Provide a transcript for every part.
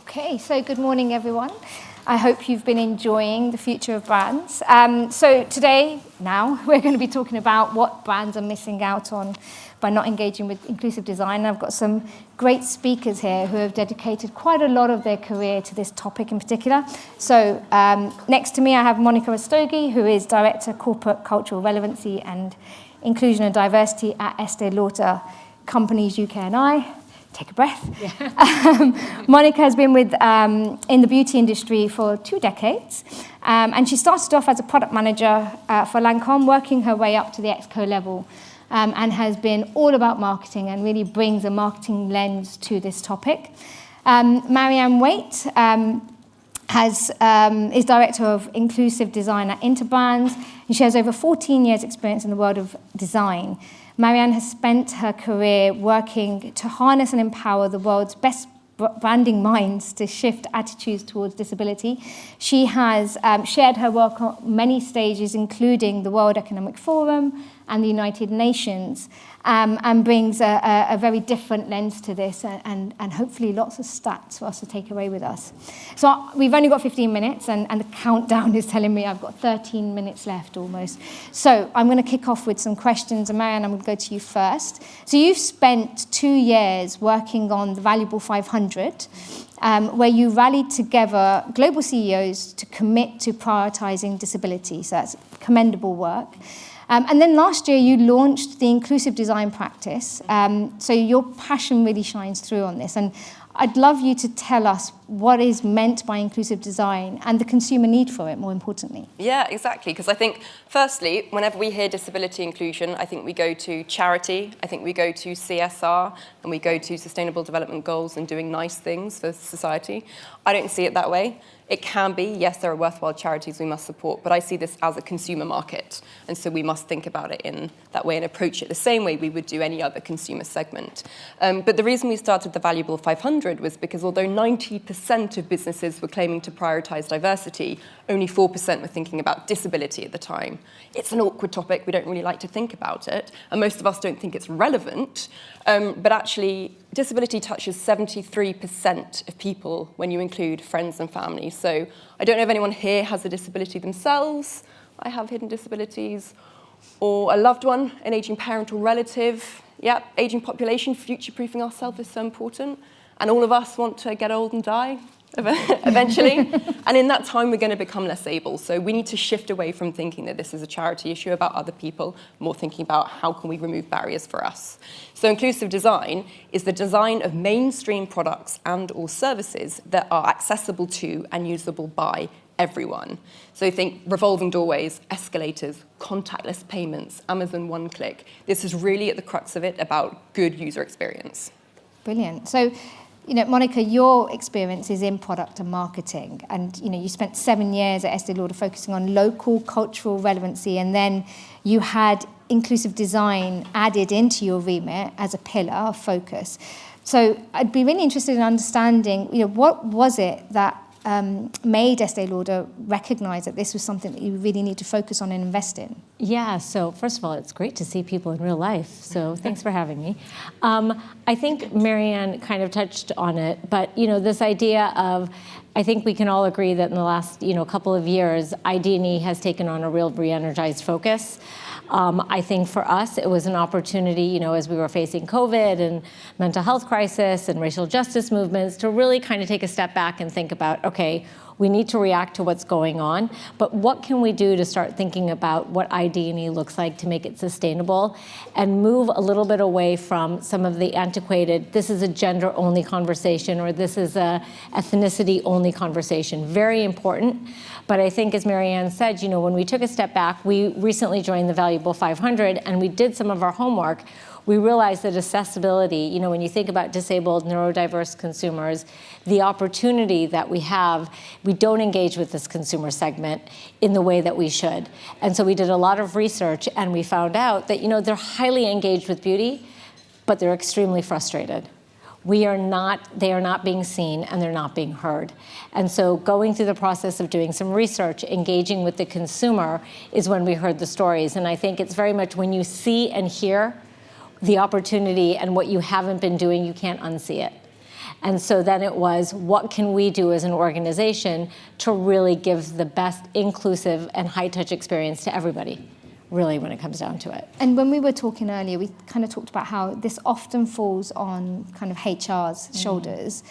Okay, so good morning, everyone. I hope you've been enjoying the future of brands. So today, we're going to be talking about what brands are missing out on by not engaging with inclusive design. I've got some great speakers here who have dedicated quite a lot of their career to this topic in particular. So next to me, I have Monica Rastogi, who is Director Corporate Cultural Relevancy and Inclusion and Diversity at Estee Lauder Companies UK and I. Take a breath. Yeah. Monica has been in the beauty industry for 2 decades, and she started off as a product manager for Lancome, working her way up to the exco level, and has been all about marketing and really brings a marketing lens to this topic. Marianne Waite is Director of Inclusive Design at Interbrands, and she has over 14 years' experience in the world of design. Marianne has spent her career working to harness and empower the world's best branding minds to shift attitudes towards disability. She has shared her work on many stages, including the World Economic Forum and the United Nations, and brings a very different lens to this and hopefully lots of stats for us to take away with us. So we've only got 15 minutes and the countdown is telling me I've got 13 minutes left almost. So I'm going to kick off with some questions, and Marianne, I'm going to go to you first. So you've spent 2 years working on the Valuable 500, where you rallied together global CEOs to commit to prioritizing disability. So that's commendable work. And then last year, you launched the inclusive design practice. So your passion really shines through on this. And I'd love you to tell us what is meant by inclusive design and the consumer need for it, more importantly. Yeah, exactly. Because I think, firstly, whenever we hear disability inclusion, I think we go to charity, I think we go to CSR, and we go to Sustainable Development Goals and doing nice things for society. I don't see it that way. It can be, yes, there are worthwhile charities we must support, but I see this as a consumer market, and so we must think about it in that way and approach it the same way we would do any other consumer segment. But the reason we started the Valuable 500 was because although 90% of businesses were claiming to prioritize diversity, only 4% were thinking about disability at the time. It's an awkward topic, we don't really like to think about it, and most of us don't think it's relevant, but actually disability touches 73% of people when you include friends and family. So I don't know if anyone here has a disability themselves. I have hidden disabilities, or a loved one, an aging parent or relative. Yeah, aging population, future-proofing ourselves is so important. And all of us want to get old and die eventually. And in that time, we're going to become less able. So we need to shift away from thinking that this is a charity issue about other people, more thinking about how can we remove barriers for us. So inclusive design is the design of mainstream products and or services that are accessible to and usable by everyone. So think revolving doorways, escalators, contactless payments, Amazon one-click. This is really at the crux of it about good user experience. Brilliant. So, Monica, your experience is in product and marketing, and you spent 7 years at Estee Lauder focusing on local cultural relevancy, and then you had inclusive design added into your remit as a pillar of focus. So I'd be really interested in understanding, what was it that made Estee Lauder recognize that this was something that you really need to focus on and invest in? Yeah, so first of all, it's great to see people in real life, so thanks for having me. I think Marianne kind of touched on it, but this idea of, I think we can all agree that in the last couple of years, ID&E has taken on a real re-energized focus. I think for us, it was an opportunity, as we were facing COVID and mental health crisis and racial justice movements, to really kind of take a step back and think about, okay, we need to react to what's going on, but what can we do to start thinking about what ID&E looks like to make it sustainable and move a little bit away from some of the antiquated, this is a gender-only conversation or this is a ethnicity-only conversation. Very important. But I think, as Marianne said, when we took a step back, we recently joined the Valuable 500 and we did some of our homework. We realized that accessibility, when you think about disabled, neurodiverse consumers, the opportunity that we have, we don't engage with this consumer segment in the way that we should. And so we did a lot of research and we found out that, they're highly engaged with beauty, but they're extremely frustrated. They are not being seen and they're not being heard. And so going through the process of doing some research, engaging with the consumer is when we heard the stories. And I think it's very much when you see and hear the opportunity and what you haven't been doing, you can't unsee it. And so then it was, what can we do as an organization to really give the best inclusive and high-touch experience to everybody, really, when it comes down to it. And when we were talking earlier, we kind of talked about how this often falls on kind of HR's shoulders.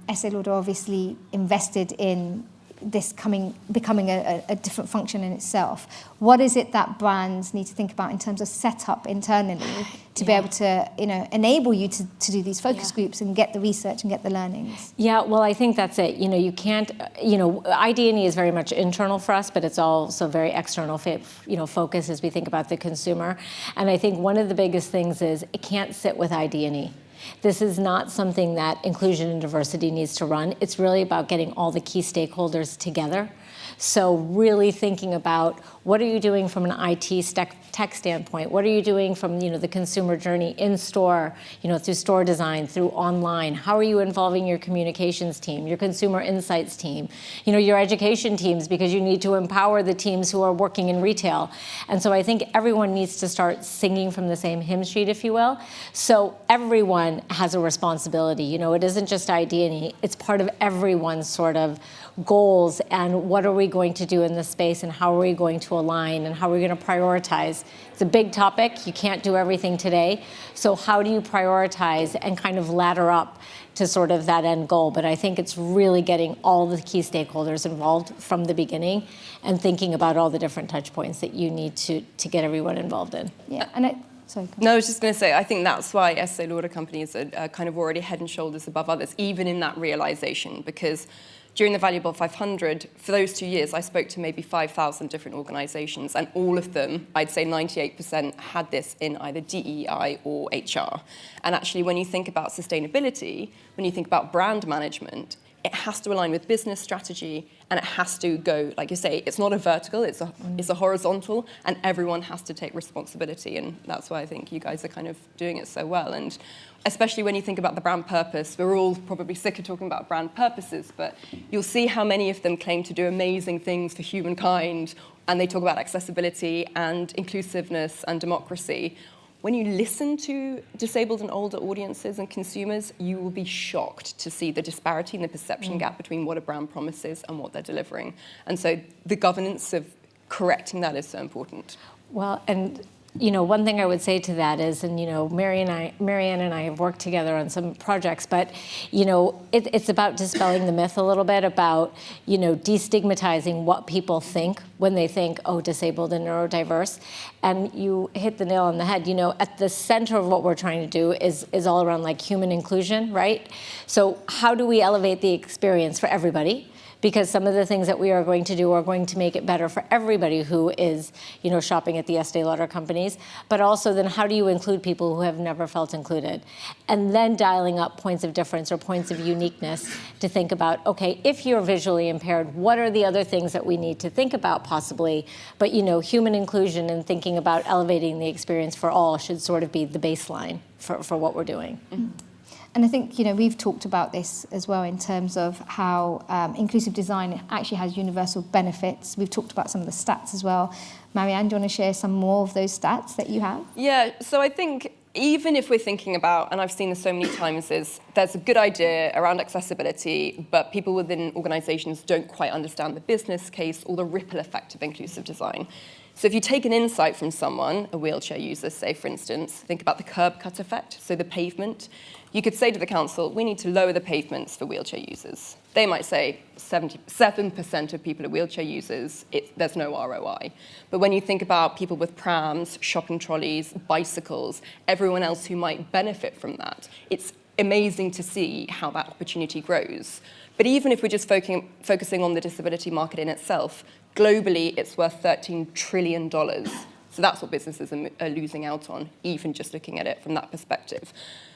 Estee Lauder obviously invested in this becoming a different function in itself. What is it that brands need to think about in terms of setup internally to be able to, enable you to do these focus groups and get the research and get the learnings? Yeah, well, I think that's it. You can't, ID&E is very much internal for us, but it's also very external, focus as we think about the consumer. And I think one of the biggest things is it can't sit with ID&E. This is not something that inclusion and diversity needs to run. It's really about getting all the key stakeholders together. So really thinking about what are you doing from an IT tech standpoint? What are you doing from the consumer journey in store, through store design, through online? How are you involving your communications team, your consumer insights team, your education teams, because you need to empower the teams who are working in retail. And so I think everyone needs to start singing from the same hymn sheet, if you will. So everyone has a responsibility. It isn't just ID&E, it's part of everyone's sort of goals and what are we going to do in this space and how are we going to align and how are we going to prioritize. It's a big topic. You can't do everything today. So how do you prioritize and kind of ladder up to sort of that end goal? But I think it's really getting all the key stakeholders involved from the beginning and thinking about all the different touch points that you need to get everyone involved in. Yeah, and sorry. No, I was just going to say, I think that's why Estee Lauder companies are kind of already head and shoulders above others, even in that realization, because during the Valuable 500, for those 2 years, I spoke to maybe 5,000 different organizations, and all of them, I'd say 98%, had this in either DEI or HR. And actually, when you think about sustainability, when you think about brand management, it has to align with business strategy, and it has to go, like you say, it's not a vertical, it's a horizontal, and everyone has to take responsibility, and that's why I think you guys are kind of doing it so well. And especially when you think about the brand purpose, we're all probably sick of talking about brand purposes, but you'll see how many of them claim to do amazing things for humankind, and they talk about accessibility and inclusiveness and democracy. When you listen to disabled and older audiences and consumers, you will be shocked to see the disparity and the perception gap between what a brand promises and what they're delivering. And so the governance of correcting that is so important. Well, and one thing I would say to that is, and Marianne and I have worked together on some projects, but it's about dispelling the myth a little bit about destigmatizing what people think when they think, oh, disabled and neurodiverse. And you hit the nail on the head. At the center of what we're trying to do is all around like human inclusion, right? So how do we elevate the experience for everybody? Because some of the things that we are going to do are going to make it better for everybody who is, shopping at the Estee Lauder companies. But also then how do you include people who have never felt included? And then dialing up points of difference or points of uniqueness to think about, okay, if you're visually impaired, what are the other things that we need to think about possibly? But, human inclusion and thinking about elevating the experience for all should sort of be the baseline for what we're doing. Mm-hmm. And I think, we've talked about this as well in terms of how inclusive design actually has universal benefits. We've talked about some of the stats as well. Marianne, do you want to share some more of those stats that you have? Yeah, so I think even if we're thinking about, and I've seen this so many times, is there's a good idea around accessibility, but people within organizations don't quite understand the business case or the ripple effect of inclusive design. So if you take an insight from someone, a wheelchair user, say, for instance, think about the curb cut effect, so the pavement. You could say to the council, we need to lower the pavements for wheelchair users. They might say 77% of people are wheelchair users, there's no ROI. But when you think about people with prams, shopping trolleys, bicycles, everyone else who might benefit from that, it's amazing to see how that opportunity grows. But even if we're just focusing on the disability market in itself, globally it's worth $13 trillion. So that's what businesses are losing out on, even just looking at it from that perspective.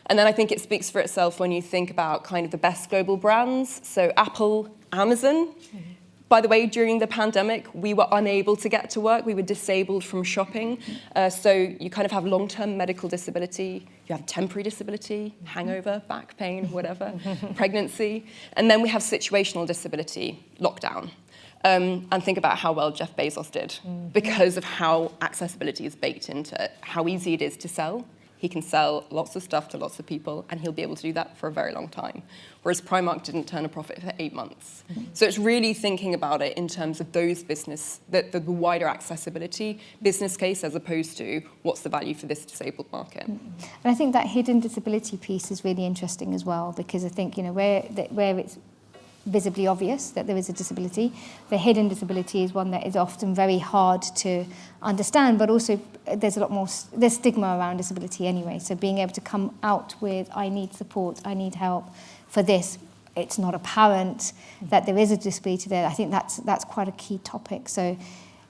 And then I think it speaks for itself when you think about kind of the best global brands. So Apple, Amazon. Mm-hmm. By the way, during the pandemic, we were unable to get to work. We were disabled from shopping. So you kind of have long-term medical disability. You have temporary disability, hangover, back pain, whatever, pregnancy. And then we have situational disability, lockdown. And think about how well Jeff Bezos did because of how accessibility is baked into it, how easy it is to sell, he can sell lots of stuff to lots of people, and he'll be able to do that for a very long time. Whereas Primark didn't turn a profit for 8 months. So it's really thinking about it in terms of those business, the wider accessibility business case, as opposed to what's the value for this disabled market. And I think that hidden disability piece is really interesting as well, because I think, where it's visibly obvious that there is a disability, the hidden disability is one that is often very hard to understand, but also there's there's stigma around disability anyway. So being able to come out with, I need support, I need help for this, it's not apparent that there is a disability there. I think that's quite a key topic. So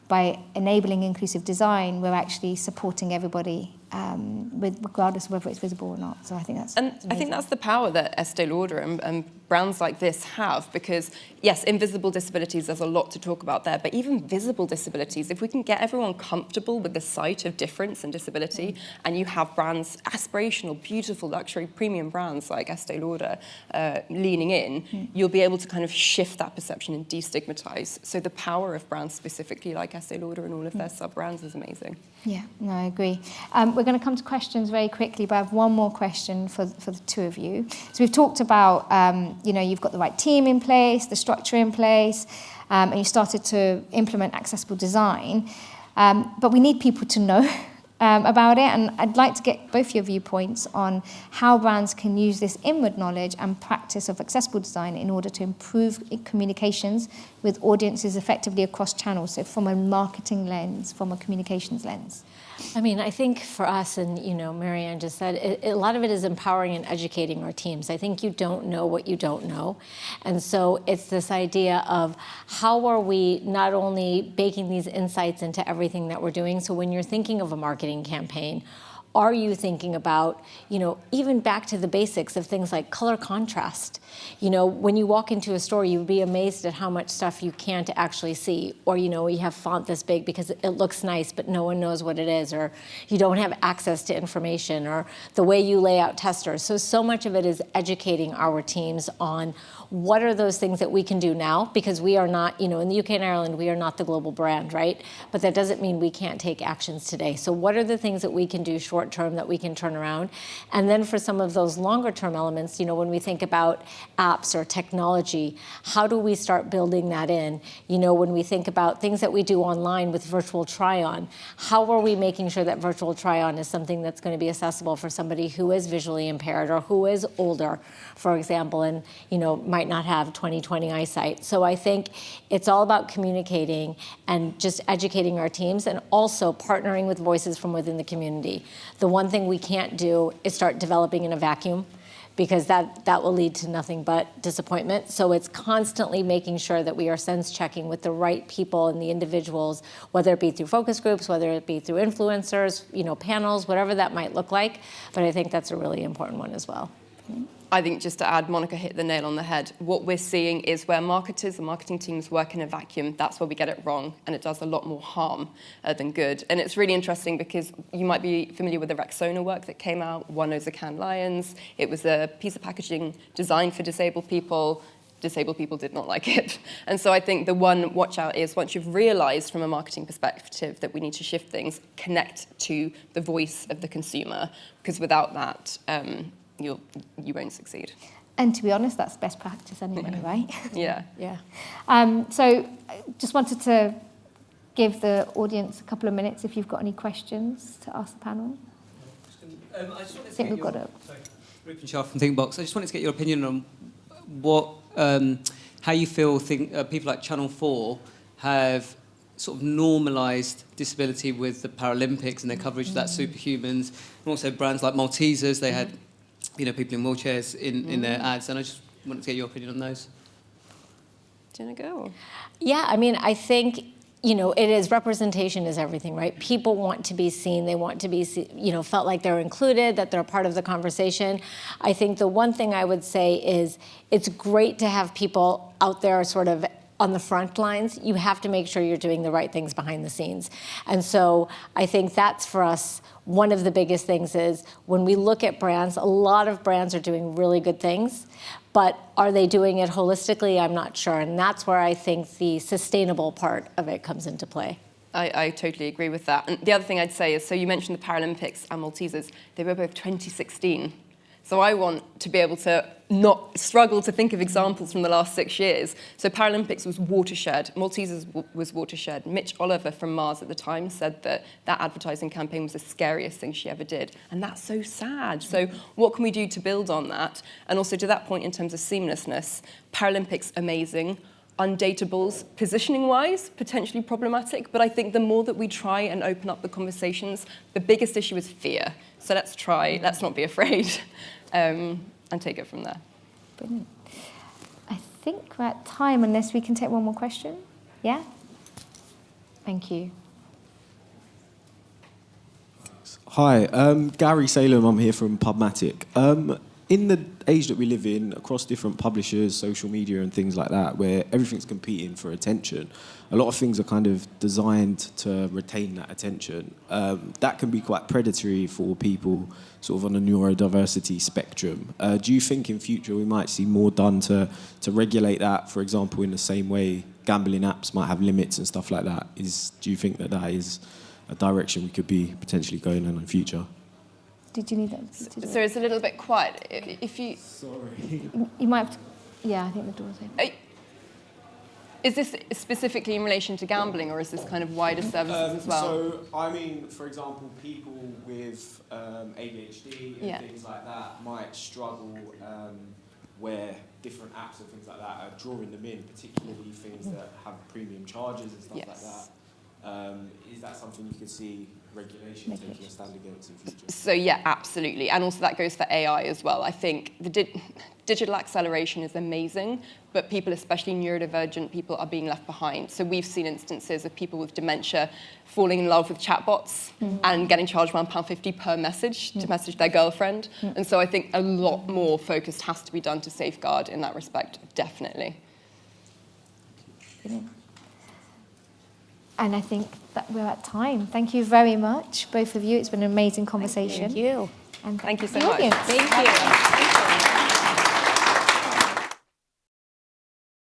by enabling inclusive design, we're actually supporting everybody, regardless of whether it's visible or not. So I think that's I think that's the power that Estee Lauder and brands like this have, because yes, invisible disabilities, there's a lot to talk about there, but even visible disabilities, if we can get everyone comfortable with the sight of difference and disability, and you have brands, aspirational, beautiful, luxury, premium brands like Estee Lauder leaning in, you'll be able to kind of shift that perception and destigmatize. So the power of brands specifically like Estee Lauder and all of their sub-brands is amazing. Yeah, no, I agree. We're going to come to questions very quickly, but I have one more question for the two of you. So we've talked about, you've got the right team in place, the structure in place, and you started to implement accessible design. But we need people to know about it, and I'd like to get both your viewpoints on how brands can use this inward knowledge and practice of accessible design in order to improve communications with audiences effectively across channels, so from a marketing lens, from a communications lens. I mean, I think for us, and Marianne just said, a lot of it is empowering and educating our teams. I think you don't know what you don't know. And so it's this idea of how are we not only baking these insights into everything that we're doing, so when you're thinking of a marketing campaign, are you thinking about, even back to the basics of things like color contrast? When you walk into a store, you'd be amazed at how much stuff you can't actually see. Or, you have font this big because it looks nice, but no one knows what it is. Or you don't have access to information, or the way you lay out testers. So much of it is educating our teams on what are those things that we can do now? Because we are not, in the UK and Ireland, we are not the global brand, right? But that doesn't mean we can't take actions today. So what are the things that we can do short term that we can turn around? And then for some of those longer term elements, when we think about apps or technology, how do we start building that in? When we think about things that we do online with virtual try-on, how are we making sure that virtual try-on is something that's going to be accessible for somebody who is visually impaired or who is older, for example, and, might not have 20/20 eyesight. So I think it's all about communicating and just educating our teams, and also partnering with voices from within the community. The one thing we can't do is start developing in a vacuum, because that will lead to nothing but disappointment. So it's constantly making sure that we are sense checking with the right people and the individuals, whether it be through focus groups, whether it be through influencers, panels, whatever that might look like. But I think that's a really important one as well. I think just to add, Monica hit the nail on the head. What we're seeing is where marketers and marketing teams work in a vacuum, that's where we get it wrong, and it does a lot more harm than good. And it's really interesting because you might be familiar with the Rexona work that came out, One Knows a Cannes Lions. It was a piece of packaging designed for disabled people. Disabled people did not like it. And so I think the one watch out is, once you've realized from a marketing perspective that we need to shift things, connect to the voice of the consumer, because without that, you won't succeed. And to be honest, that's best practice anyway, right? Yeah. Yeah. So just wanted to give the audience a couple of minutes if you've got any questions to ask the panel. I just wanted to think we've got it. Rupin Shah from Thinkbox. I just wanted to get your opinion on how you feel people like Channel 4 have sort of normalised disability with the Paralympics and their coverage of that, Superhumans, and also brands like Maltesers. They had people in wheelchairs in their ads, and I just wanted to get your opinion on those. Do you want to go? Yeah, I mean, I think, it is, representation is everything, right? People want to be seen. They want to be, felt like they're included, that they're part of the conversation. I think the one thing I would say is it's great to have people out there sort of on the front lines. You have to make sure you're doing the right things behind the scenes. And so I think that's, for us, one of the biggest things is when we look at brands, a lot of brands are doing really good things, but are they doing it holistically? I'm not sure. And that's where I think the sustainable part of it comes into play. I totally agree with that. And the other thing I'd say is, so you mentioned the Paralympics and Maltesers. They were both 2016. So I want to be able to not struggle to think of examples from the last 6 years. So Paralympics was watershed. Maltesers was watershed. Mitch Oliver from Mars at the time said that that advertising campaign was the scariest thing she ever did. And that's so sad. So what can we do to build on that? And also to that point in terms of seamlessness, Paralympics, amazing. Undatables, positioning-wise, potentially problematic, but I think the more that we try and open up the conversations, the biggest issue is fear. So let's try, let's not be afraid, and take it from there. Brilliant. I think we're at time, unless we can take one more question. Yeah? Thank you. Hi, Gary Salem, I'm here from Pubmatic. In the age that we live in, across different publishers, social media and things like that, where everything's competing for attention, a lot of things are kind of designed to retain that attention. That can be quite predatory for people sort of on a neurodiversity spectrum. Do you think in future we might see more done to regulate that, for example, in the same way gambling apps might have limits and stuff like that? Do you think that that is a direction we could be potentially going in the future? Did you need that? So it's a little bit quiet. If you... Sorry. You might have to... Yeah, I think the door's open. Is this specifically in relation to gambling, or is this kind of wider services as well? So, I mean, for example, people with ADHD and things like that might struggle where different apps and things like that are drawing them in, particularly things that have premium charges and stuff like that. Is that something you could see regulation taking a stand against in future? So yeah, absolutely. And also that goes for AI as well. I think the digital acceleration is amazing, but people, especially neurodivergent people, are being left behind. So we've seen instances of people with dementia falling in love with chatbots and getting charged £1.50 per message to message their girlfriend. And so I think a lot more focus has to be done to safeguard in that respect, definitely. Brilliant. And I think that we're at time. Thank you very much, both of you. It's been an amazing conversation. Thank you. And Thank you so the much. audience. Thank you.